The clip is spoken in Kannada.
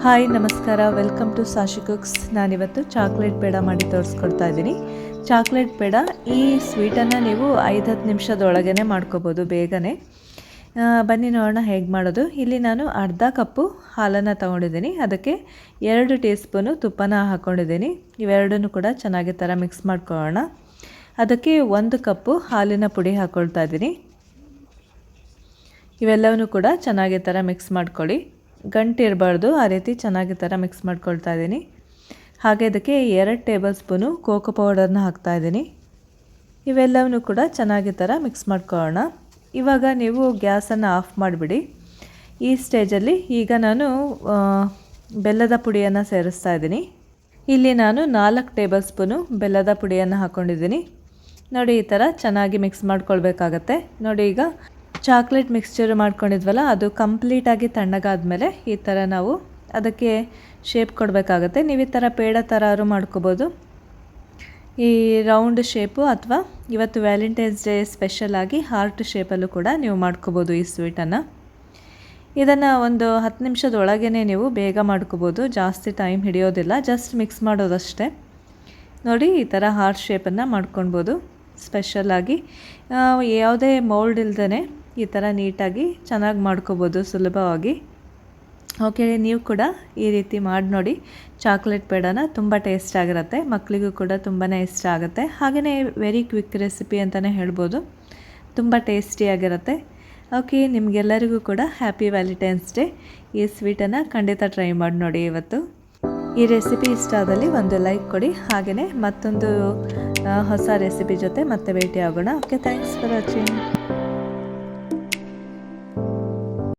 ಹಾಯ್ ನಮಸ್ಕಾರ, ವೆಲ್ಕಮ್ ಟು ಸಾಶಿ ಕುಕ್ಸ್. ನಾನಿವತ್ತು ಚಾಕ್ಲೇಟ್ ಪೇಡ ಮಾಡಿ ತೋರಿಸ್ಕೊಡ್ತಾ ಇದ್ದೀನಿ. ಚಾಕ್ಲೇಟ್ ಪೇಡ ಈ ಸ್ವೀಟನ್ನು ನೀವು 5-10 ನಿಮಿಷದೊಳಗೇ ಮಾಡ್ಕೋಬೋದು ಬೇಗನೆ. ಬನ್ನಿ ನೋಡೋಣ ಹೇಗೆ ಮಾಡೋದು. ಇಲ್ಲಿ ನಾನು ಅರ್ಧ ಕಪ್ಪು ಹಾಲನ್ನು ತೊಗೊಂಡಿದ್ದೀನಿ, ಅದಕ್ಕೆ 2 ಟೀ ಸ್ಪೂನು ತುಪ್ಪನ ಹಾಕ್ಕೊಂಡಿದ್ದೀನಿ. ಇವೆರಡನ್ನೂ ಕೂಡ ಚೆನ್ನಾಗಿ ಥರ ಮಿಕ್ಸ್ ಮಾಡ್ಕೊಳ್ಳೋಣ. ಅದಕ್ಕೆ 1 ಕಪ್ಪು ಹಾಲಿನ ಪುಡಿ ಹಾಕ್ಕೊಳ್ತಾ ಇದ್ದೀನಿ. ಇವೆಲ್ಲವನ್ನೂ ಕೂಡ ಚೆನ್ನಾಗಿ ಥರ ಮಿಕ್ಸ್ ಮಾಡ್ಕೊಳ್ಳಿ, ಗಂಟು ಇರಬಾರ್ದು, ಆ ರೀತಿ ಚೆನ್ನಾಗಿ ಥರ ಮಿಕ್ಸ್ ಮಾಡ್ಕೊಳ್ತಾ ಇದ್ದೀನಿ. ಹಾಗೆ ಇದಕ್ಕೆ 2 ಟೇಬಲ್ ಸ್ಪೂನು ಕೋಕೋ ಪೌಡರ್ನ ಹಾಕ್ತಾಯಿದ್ದೀನಿ. ಇವೆಲ್ಲವನ್ನೂ ಕೂಡ ಚೆನ್ನಾಗಿ ಥರ ಮಿಕ್ಸ್ ಮಾಡ್ಕೊಳ್ಳೋಣ. ಇವಾಗ ನೀವು ಗ್ಯಾಸನ್ನು ಆಫ್ ಮಾಡಿಬಿಡಿ. ಈ ಸ್ಟೇಜಲ್ಲಿ ಈಗ ನಾನು ಬೆಲ್ಲದ ಪುಡಿಯನ್ನು ಸೇರಿಸ್ತಾ ಇದ್ದೀನಿ. ಇಲ್ಲಿ ನಾನು 4 ಟೇಬಲ್ ಸ್ಪೂನು ಬೆಲ್ಲದ ಪುಡಿಯನ್ನು ಹಾಕ್ಕೊಂಡಿದ್ದೀನಿ. ನೋಡಿ, ಈ ಥರ ಚೆನ್ನಾಗಿ ಮಿಕ್ಸ್ ಮಾಡ್ಕೊಳ್ಬೇಕಾಗತ್ತೆ. ನೋಡಿ, ಈಗ ಚಾಕ್ಲೇಟ್ ಮಿಕ್ಸ್ಚರ್ ಮಾಡ್ಕೊಂಡಿದ್ವಲ್ಲ, ಅದು ಕಂಪ್ಲೀಟಾಗಿ ತಣ್ಣಗಾದ್ಮೇಲೆ ಈ ಥರ ನಾವು ಅದಕ್ಕೆ ಶೇಪ್ ಕೊಡಬೇಕಾಗತ್ತೆ. ನೀವು ಈ ಥರ ಪೇಡ ಥರ ಮಾಡ್ಕೋಬೋದು, ಈ ರೌಂಡ್ ಶೇಪು, ಅಥವಾ ಇವತ್ತು ವ್ಯಾಲೆಂಟೈನ್ಸ್ ಡೇ ಸ್ಪೆಷಲಾಗಿ ಹಾರ್ಟ್ ಶೇಪಲ್ಲೂ ಕೂಡ ನೀವು ಮಾಡ್ಕೋಬೋದು ಈ ಸ್ವೀಟನ್ನು. ಇದನ್ನು ಒಂದು 10 ನಿಮಿಷದೊಳಗೇ ನೀವು ಬೇಗ ಮಾಡ್ಕೋಬೋದು, ಜಾಸ್ತಿ ಟೈಮ್ ಹಿಡಿಯೋದಿಲ್ಲ, ಜಸ್ಟ್ ಮಿಕ್ಸ್ ಮಾಡೋದಷ್ಟೇ. ನೋಡಿ, ಈ ಥರ ಹಾರ್ಟ್ ಶೇಪನ್ನು ಮಾಡ್ಕೊಳ್ಬೋದು. ಸ್ಪೆಷಲಾಗಿ ಯಾವುದೇ ಮೌಲ್ಡ್ ಇಲ್ದೇ ಈ ಥರ ನೀಟಾಗಿ ಚೆನ್ನಾಗಿ ಮಾಡ್ಕೋಬೋದು ಸುಲಭವಾಗಿ. ಓಕೆ, ನೀವು ಕೂಡ ಈ ರೀತಿ ಮಾಡಿ ನೋಡಿ. ಚಾಕ್ಲೇಟ್ ಪೇಡನ ತುಂಬ ಟೇಸ್ಟ್ ಆಗಿರುತ್ತೆ, ಮಕ್ಕಳಿಗೂ ಕೂಡ ತುಂಬಾ ಇಷ್ಟ ಆಗುತ್ತೆ. ಹಾಗೆಯೇ ವೆರಿ ಕ್ವಿಕ್ ರೆಸಿಪಿ ಅಂತಲೇ ಹೇಳ್ಬೋದು, ತುಂಬ ಟೇಸ್ಟಿಯಾಗಿರುತ್ತೆ. ಓಕೆ, ನಿಮಗೆಲ್ಲರಿಗೂ ಕೂಡ ಹ್ಯಾಪಿ ವ್ಯಾಲೆಂಟೈನ್ಸ್ ಡೇ. ಈ ಸ್ವೀಟನ್ನು ಖಂಡಿತ ಟ್ರೈ ಮಾಡಿ ನೋಡಿ ಇವತ್ತು. ಈ ರೆಸಿಪಿ ಇಷ್ಟ ಆದಲ್ಲಿ ಒಂದು ಲೈಕ್ ಕೊಡಿ. ಹಾಗೆಯೇ ಮತ್ತೊಂದು ಹೊಸ ರೆಸಿಪಿ ಜೊತೆ ಮತ್ತೆ ಭೇಟಿ ಆಗೋಣ. Okay, thanks for watching.